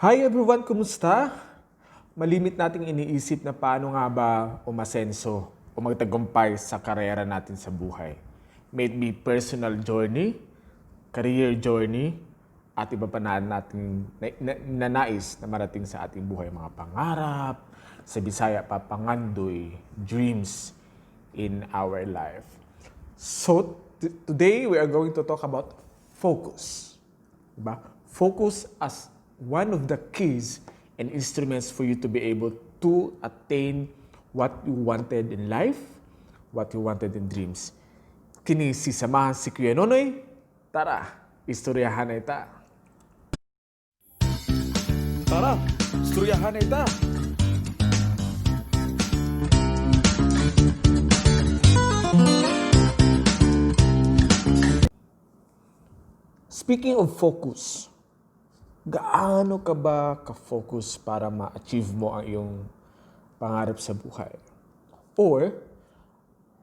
Hi everyone, kumusta? Malimit nating iniisip na paano nga ba umasenso o magtagumpay sa karera natin sa buhay. May it be personal journey, career journey, at iba pa na nating nanais na marating sa ating buhay. Mga pangarap, sa Bisaya pa pangandoy, dreams in our life. So, today we are going to talk about focus. Diba? Focus as one of the keys and instruments for you to be able to attain what you wanted in life, what you wanted in dreams. Kini si samahan si Kuya Nonoy. Tara, istoryahan na ita. Tara, istoryahan na ita. Speaking of focus, gaano ka ba ka-focus para ma-achieve mo ang iyong pangarap sa buhay? Or,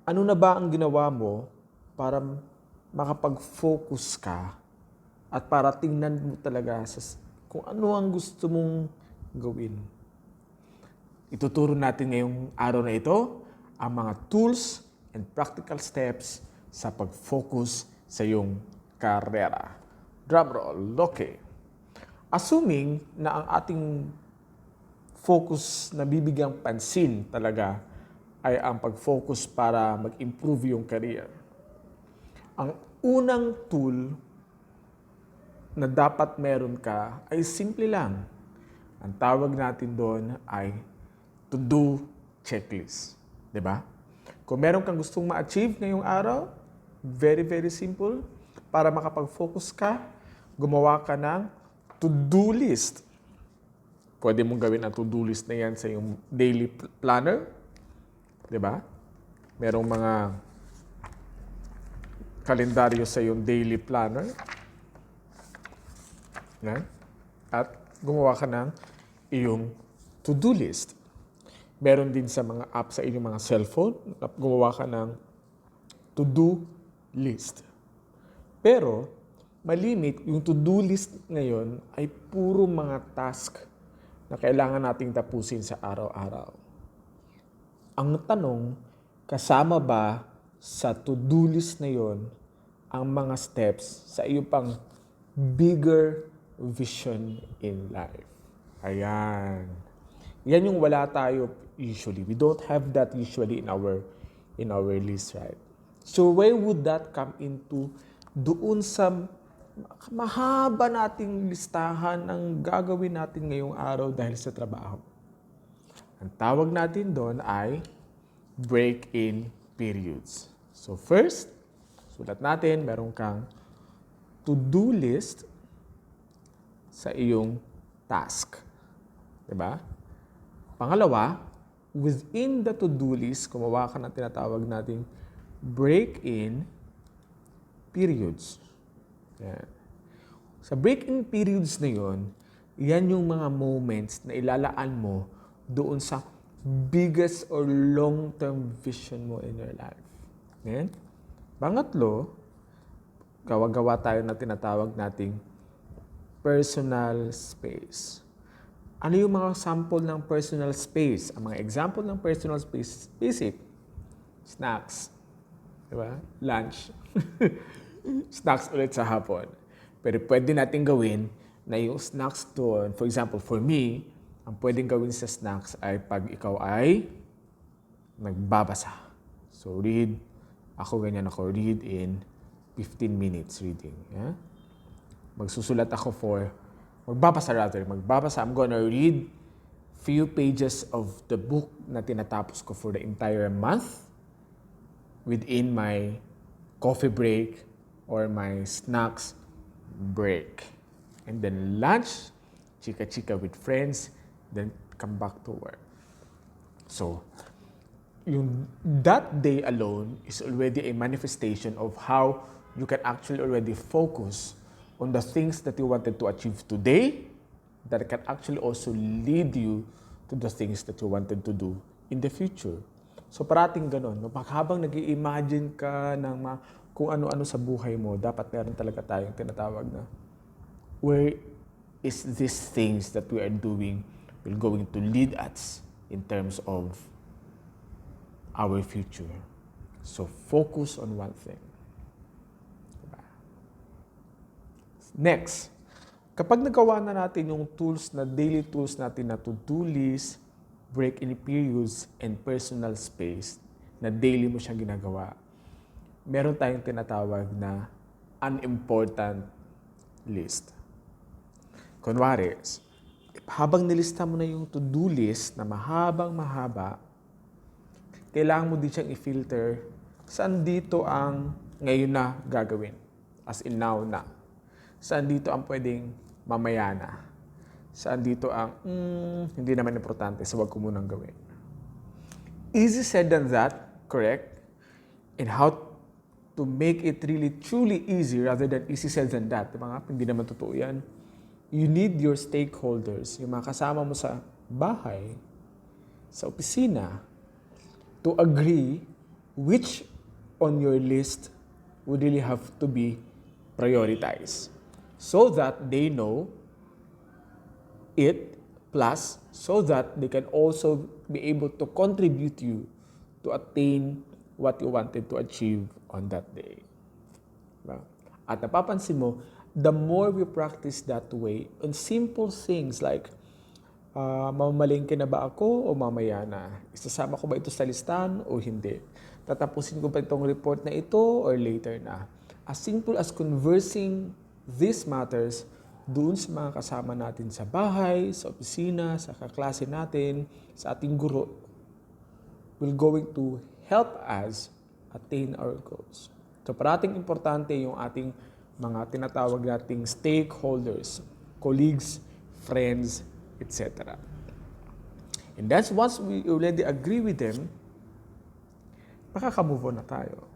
ano na ba ang ginawa mo para makapag-focus ka at para tingnan mo talaga kung ano ang gusto mong gawin? Ituturo natin ngayong araw na ito ang mga tools and practical steps sa pag-focus sa iyong karera. Drumroll, okay. Assuming na ang ating focus na bibigyang pansin talaga ay ang pag-focus para mag-improve yung career. Ang unang tool na dapat meron ka ay simple lang. Ang tawag natin doon ay to-do checklist. 'Di ba? Kung meron kang gustong ma-achieve ngayong araw, very, very simple. Para makapag-focus ka, gumawa ka ng to-do list. Pwede mong gawin ang to-do list na yan sa iyong daily planner. 'Di ba? Merong mga kalendaryo sa iyong daily planner. Yan. At gumawa ka ng iyong to-do list. Meron din sa mga app sa inyong mga cellphone, gumawa ka ng to-do list. Pero, malimit, yung to-do list ngayon ay puro mga task na kailangan nating tapusin sa araw-araw. Ang tanong, kasama ba sa to-do list na yon ang mga steps sa iyo pang bigger vision in life? Ayan. Yan yung wala tayo usually. We don't have that usually in our list, right? So where would that come into doon sa mahaba nating listahan ng gagawin natin ngayong araw dahil sa trabaho? Ang tawag natin doon ay break-in periods. So first, sulat natin, meron kang to-do list sa iyong task. Diba? Pangalawa, within the to-do list, gumawa ka ng tinatawag nating break-in periods. Yan. Sa break-in periods na yon, yan yung mga moments na ilalaan mo doon sa biggest or long-term vision mo in your life. Yan. Pangatlo, gawa tayo na tinatawag nating personal space. Ano yung mga sample ng personal space? Ang mga example ng personal space, basic, snacks, diba? Lunch. Snacks ulit sa hapon. Pero pwede natin gawin na yung snacks doon, for example, for me, ang pwedeng gawin sa snacks ay pag ikaw ay nagbabasa. So read, read in 15 minutes reading. Yeah? Magbabasa, I'm gonna read few pages of the book na tinatapos ko for the entire month within my coffee break or my snacks break. And then lunch, chika-chika with friends, then come back to work. So, that day alone is already a manifestation of how you can actually already focus on the things that you wanted to achieve today that can actually also lead you to the things that you wanted to do in the future. So parating ganun, no? Habang nag-i-imagine ka ng kung ano-ano sa buhay mo, dapat meron talaga tayong tinatawag na is these things that we are doing will going to lead us in terms of our future. So focus on one thing. Diba? Next, kapag nagawa na natin yung tools na daily tools natin na to-do list, break-in periods, and personal space na daily mo siyang ginagawa, meron tayong tinatawag na unimportant list. Kunwari, habang nilista mo na yung to-do list na mahaba, kailangan mo din siyang i-filter saan dito ang ngayon na gagawin. As in now na. Saan dito ang pwedeng mamaya na. Saan dito ang hindi naman importante, so wag ko munang gawin. Easy said than that, correct? And how to make it really truly easy rather than easy said than that. Diba? Hindi naman totoo yan. You need your stakeholders, yung mga kasama mo sa bahay, sa opisina, to agree which on your list would really have to be prioritized so that they know it, plus so that they can also be able to contribute you to attain what you wanted to achieve on that day. Diba? At napapansin mo, the more we practice that way on simple things like mamamalingki na ba ako o mamaya na? Isasama ko ba ito sa listahan o hindi? Tatapusin ko ba itong report na ito or later na? As simple as conversing these matters doon sa mga kasama natin sa bahay, sa opisina, sa kaklase natin, sa ating guro, will going to help us attain our goals. So parating importante yung ating mga tinatawag nating stakeholders, colleagues, friends, etc. And that's once we already agree with them, makaka-move on na tayo.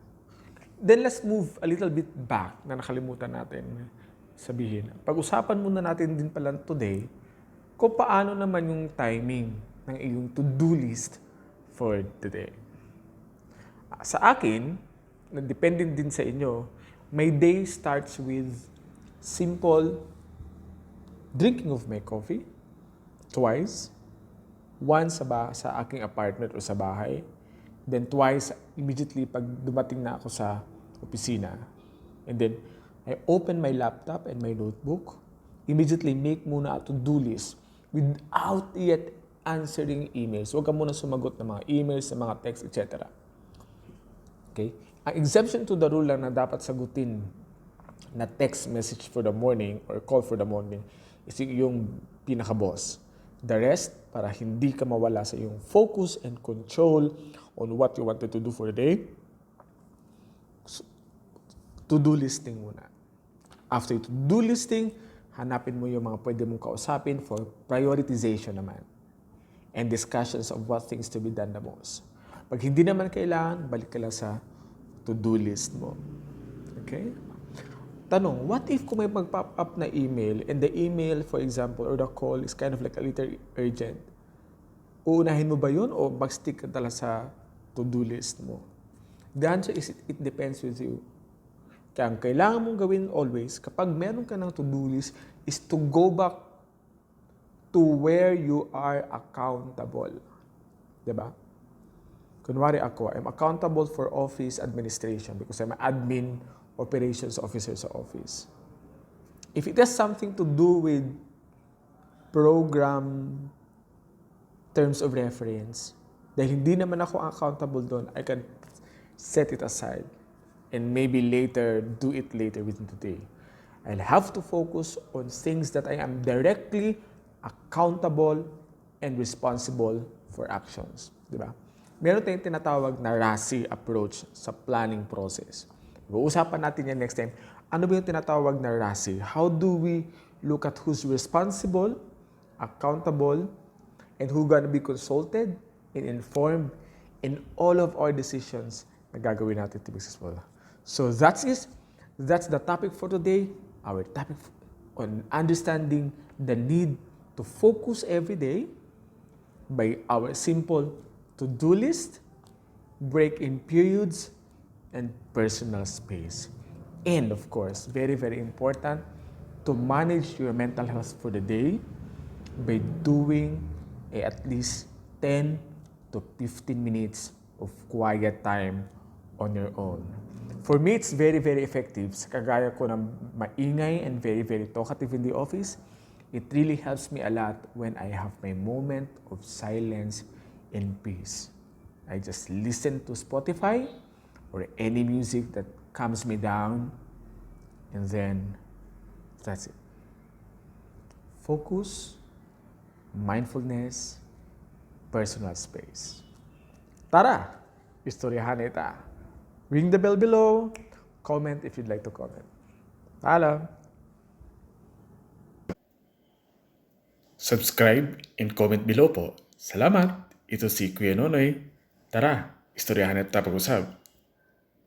Then let's move a little bit back na nakalimutan natin sabihin. Pag-usapan muna natin din pala today kung paano naman yung timing ng iyong to-do list for today. Sa akin, na depending din sa inyo, my day starts with simple drinking of my coffee twice. Once sa aking apartment o sa bahay. Then twice immediately pag dumating na ako sa opisina. And then I open my laptop and my notebook. Immediately make muna a to-do list without yet answering emails. Huwag ka muna sumagot ng mga emails, ng mga text, etc. Okay? Ang exemption to the rule lang na dapat sagutin na text message for the morning or call for the morning is yung pinaka-boss. The rest, para hindi ka mawala sa iyong focus and control on what you wanted to do for the day, to-do listing muna. After to-do listing, hanapin mo yung mga pwede mong kausapin for prioritization naman and discussions of what things to be done the most. Pag hindi naman kailangan, balik ka lang sa to-do list mo. Okay? Tanong, what if kung may mag-pop up na email and the email, for example, or the call is kind of like a little urgent? Uunahin mo ba yun o mag-stick ka talaga sa to-do list mo? The answer is it depends with you. Kaya ang kailangan mong gawin always, kapag meron ka ng to-do list, is to go back to where you are accountable. Diba? Kunwari ako, I'm accountable for office administration because I'm an admin operations officer sa office. If it has something to do with program terms of reference, dahil hindi naman ako accountable doon, I can set it aside and maybe later, do it later within the day. I'll have to focus on things that I am directly accountable and responsible for actions. Diba? Meron tayong tinatawag na RASI approach sa planning process. Uusapan natin yan next time. Ano ba yung tinatawag na RASI? How do we look at who's responsible, accountable, and who gonna be consulted and informed in all of our decisions na gagawin natin to be successful. So that's the topic for today. Our topic on understanding the need to focus every day by our simple to-do list, break-in periods, and personal space. And of course, very, very important, to manage your mental health for the day by doing at least 10 to 15 minutes of quiet time on your own. For me, it's very, very effective. Sa kagaya ko ng maingay and very, very talkative in the office, it really helps me a lot when I have my moment of silence and peace. I just listen to Spotify or any music that calms me down, and then that's it. Focus, mindfulness, personal space. Tara, istoryahan ita. Ring the bell below. Comment if you'd like to comment. Paalam. Subscribe and comment below po. Salamat. Ito si Kuya Nonoy. Tara, istoryahan at pag-usap.